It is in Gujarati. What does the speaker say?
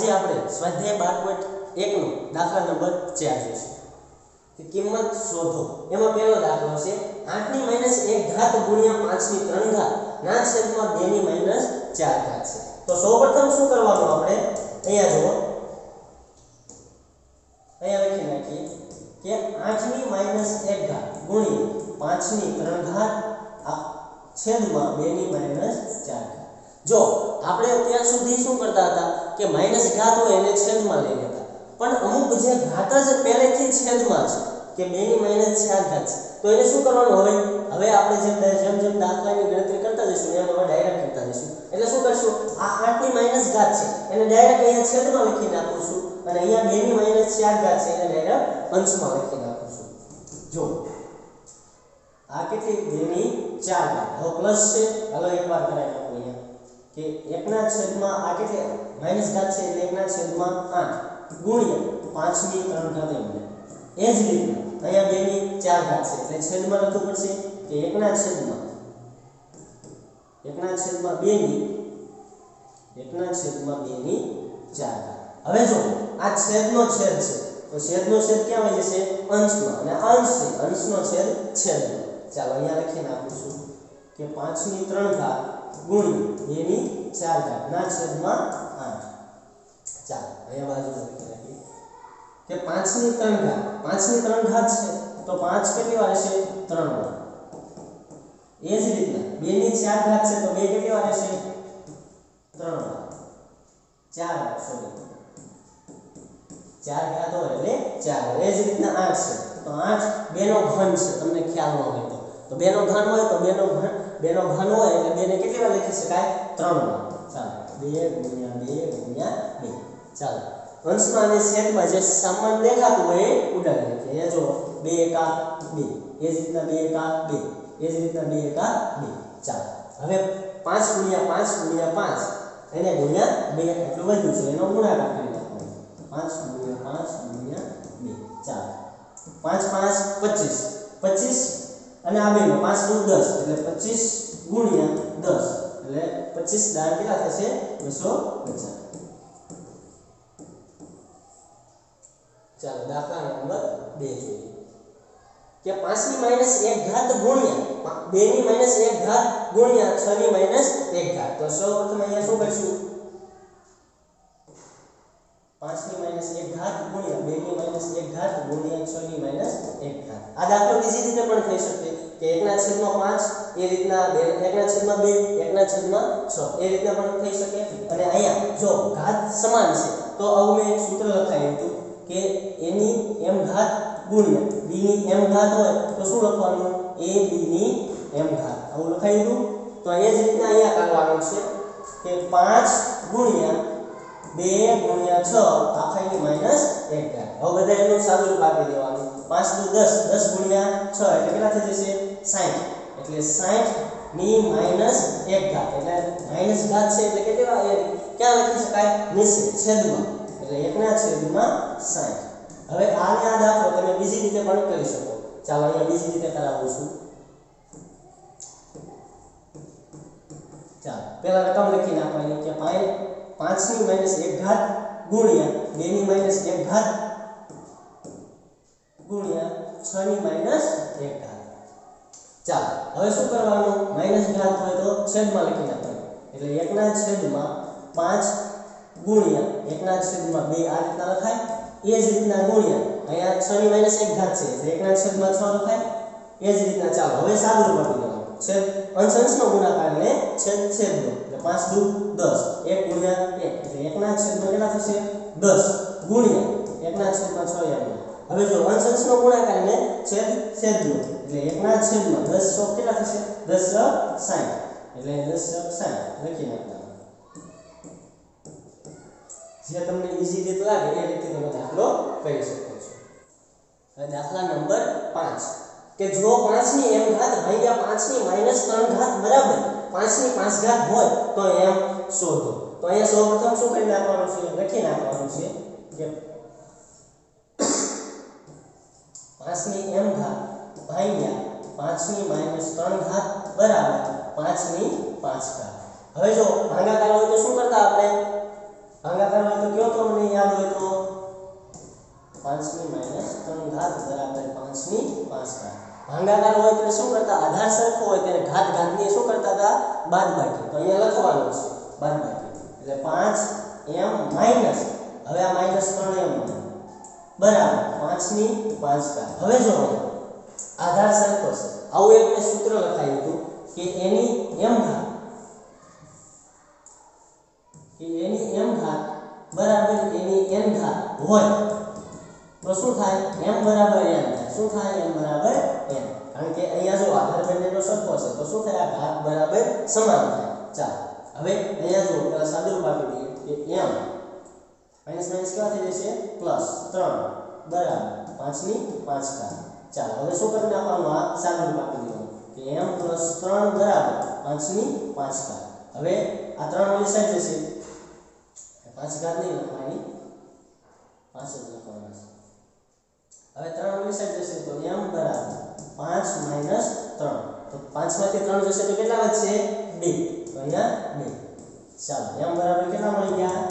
આજે આપણે સ્વાધ્યાય 12.1 નો દાખલા નંબર 4 જોઈશું કે કિંમત શોધો। એમાં પહેલો દાખલો છે 8 ની -1 ઘાત ગુણ્યા 5 ની 3 ઘાત ના છેદમાં 2 ની -4 ઘાત છે। તો સૌપ્રથમ શું કરવાનું આપણે અહીંયા જુઓ, અહીંયા લખી નાખીએ કે 8 ની -1 ઘાત ગુણ્યા 5 ની 3 ઘાત છેદમાં 2 ની -4 ઘાત। જો આપણે અત્યાર સુધી શું કરતા હતા કે માઈનસ ઘાત હોય એને છેદમાં લઈ લેતા, પણ અમુક જે ઘાત જ પહેલેથી છેદમાં છે કે 2 ની -4 ઘાત છે, તો એને શું કરવાનું હવે આપણે જેમ દાખલાની ગણતરી કરતા જઈશું એમ હવે ડાયરેક્ટ કરતા જઈશું। એટલે શું કરશું, આ 8 ની માઈનસ ઘાત છે એને ડાયરેક્ટ અહીંયા છેદમાં લખી નાખું છું, અને અહીંયા 2 ની -4 ઘાત છે એને ડાયરેક્ટ અંશમાં લખી નાખું છું। જો આ કેટલી 2 ની 4 ઘાત, હવે પ્લસ છે, હાલો એકવાર કરાવી નાખો અહીંયા કે 1 ના છેદમાં આ કેટલી માઈનસ ઘાત છે એટલે 1 ના છેદમાં 8 ગુણ્યા 5 ની 3 ઘાત એમ બને। એ જ રીતે અહીંયા 2 ની 4 ઘાત છે એટલે છેદમાં લખવું પડશે કે 1 ના છેદમાં 2 ની 4 ઘાત। હવે જો આ છેદનો છેદ છે તો છેદનો છેદ ક્યાં વહી જશે, અંશમાં, અને અંશ છે અંશનો છેદ છેદમાં। ચાલો અહીંયા લખી નાખું છું કે 5 ની 3 ઘાત ગુણ્યા 2 ની 4 ઘાત ના છેદમાં 8। ચાલો અહીંયા બાજુ લખી નાખીએ કે 5 ની 3 ઘાત, 5 ની 3 ઘાત છે તો 5 કેટલી વાર હશે, 3 વાર। એ જ રીતના 2 ની 4 ઘાત છે તો 2 કેટલી વાર હશે, 3 વાર, 4 વાર, સોરી 4 ઘાત હોય એટલે 4। એ જ રીતના 8 છે તો 8 2 નો ઘન છે, તમને ખ્યાલ ન હોય તો 2 નો ઘન હોય તો 2 નો ઘન હોય એટલે 2 ને કેટલી વાર લખી શકાય, 3 વાર। ચાલો 2 ગુણ્યા 2 ગુણ્યા 2। ચાલો અંશમાં અને છેદમાં જે સમાન દેખાતું હોય એ ઉડાડી નાખીએ। અહીંયા જો 2 એકા 2, એ જ રીતના 2 એકા 2, એ જ રીતના 2 એકા 2। ચાલો હવે 5 ગુણ્યા 5 ગુણ્યા 5 એને ગુણ્યા 2 એટલું વધ્યું છે એનો ગુણાકાર કરી નાખવાનો, 5 ગુણ્યા 5 ગુણ્યા 2। ચાલો 5 5 25, 25 અને આ બેનો 5 દુ 10 એટલે 25 ગુણ્યા 10 એટલે 25 દાળ કેટલા થશે, 250। ચાલો દાખલા નંબર 2 જોઈએ કે 5 ની -1 ઘાત ગુણ્યા 2 ની -1 ઘાત ગુણ્યા 6 ની -1 ઘાત। તો સૌપ્રથમ અહીંયા શું કરશું, 5 ની -1 ઘાત ગુણ્યા 2 ની -1 ઘાત ગુણ્યા 6 ની -1 ઘાત। આ દાખલો બીજી રીતે પણ થઈ શકે કે 1 ના છેદમાં 5 એ રીતના 1 ના છેદમાં 2 1 ના છેદમાં 6 એ રીતના પણ થઈ શકે। અને અહીંયા જો ઘાત સમાન છે તો આવું મેં એક સૂત્ર લખાયું હતું કે a ની m ઘાત ગુણ્યા b ની m ઘાત હોય તો શું લખવાનું, a b ની m ઘાત, આવું લખાયું હતું। તો એ જ રીતના અહીંયા કરવાનું છે કે 5 ગુણ્યા 2 ગુણ્યા 6 આખાની -1 ઘાત। હવે બધા એનું સાદું રૂપ આપી દેવાનું, 5 દુ 10, 10 ગુણ્યા 6 એટલે કેટલા થઈ જશે, 60, એટલે 60 ની -1 ઘાત એટલે માઈનસ ઘાત છે એટલે કેટલી વાર ક્યાં લખી શકાય, નીચે છેદમાં, એટલે 1 ના છેદમાં 60। હવે આને આ દાખલો તમે બીજી રીતે પણ કરી શકો। ચાલો અહીંયા બીજી રીતે કરાવું છું। ચાલો પહેલા રકમ લખી નાખવાની કે 5 ની -1 ઘાત ગુણ્યા 2 ની -1 ઘાત ગુણ્યા 6 ની -1 ઘાત। ચાલો હવે શું કરવાનું, માઈનસ ઘાત હોય તો છેદમાં લખી નાખવાનું, એટલે 1 ના છેદમાં 5 ગુણ્યા 1 ના છેદમાં 2 આ રીતના લખાય। એ જ રીતના ગુણ્યા અહીંયા 6 ની -1 ઘાત છે એટલે 1 ના છેદમાં 6 લખાય। એ જ રીતના ચાલો હવે સાદું રૂપ આપી દેવાનું, છેદ અંશ અંશનો ગુણાકાર એટલે છેદ છેદનો, એટલે 5 દુ 10, 1 ગુણ્યા 1 એટલે 1 ના છેદમાં કેટલા થશે, 10 ગુણ્યા 1 ના છેદમાં 6 એમ। હવે જો અંશ અંશનો ગુણાકાર એટલે છેદ છેદનો, એટલે 1 ના છેદમાં 10 સો કેટલા થશે, 10 60, એટલે 10 60 લખી નાખવાનું। જે તમને ઈઝી રીત લાગે એ રીતે તમે દાખલો કરી શકો છો। હવે દાખલા નંબર 5 કે જો 5 ની m ઘાત ભાગ્યા 5 ની -3 ઘાત બરાબર 5 ની 5 ઘાત હોય તો m શોધો। તો અહીંયા સૌપ્રથમ શું કરી નાખવાનું છે, લખી નાખવાનું છે કે 5 ની m ઘાત ભાગ્યા 5 ની -3 ઘાત બરાબર 5 ની 5 ઘાત। હવે જો ભાગાકાર હોય તો શું કરતા આપણે, ભાગાકાર હોય તો કયો તો મને યાદ હોય તો 5 ની માઈનસ 3 ઘાત બરાબર 5 ની 5 ઘાત. ભાગાકાર હોય એટલે શું કરતા આધાર સરખો હોય ત્યારે ઘાત ઘાતની શું કરતા હતા બાદબાકી. તો અહીંયા લખવાનું છે બાદબાકી એટલે 5m માઈનસ હવે આ માઈનસ 3m બરાબર 5 ની 5 ઘાત. હવે જો આધાર સરખો છે આવું એક મેં સૂત્ર લખાયું હતું કે એની m ઘાત બરાબર એની n ઘાત હોય તો શું થાય m બરાબર n થાય. શું થાય m બરાબર n કારણ કે અહીંયા જો આધાર બંનેનો સરખો છે તો શું થાય આ ઘાત બરાબર સમાન થાય. ચાલો હવે અહીંયા જો પેલા સાદુરૂપ આપી દઈએ કે m માઈનસ માઈનસ કેવા થઈ જશે પ્લસ 3 બરાબર 5 ની 5 ઘાત. ચાલો હવે શું કરી નાખવાનું આ સાદુરૂપ આપી દેવાનું કે m પ્લસ 3 બરાબર 5 ની 5 ઘાત. હવે આ 3 ઓલી સાઈડ જશે 5 ઘાત નહીં લખવાની 5 જ લખવાના છે. હવે 3 ઓલી સાઈડ જશે તો m બરાબર 5 માઈનસ 3 તો 5 માંથી 3 જશે તો કેટલા વધશે 2 તો અહીંયા 2. ચાલો m બરાબર કેટલા મળી ગયા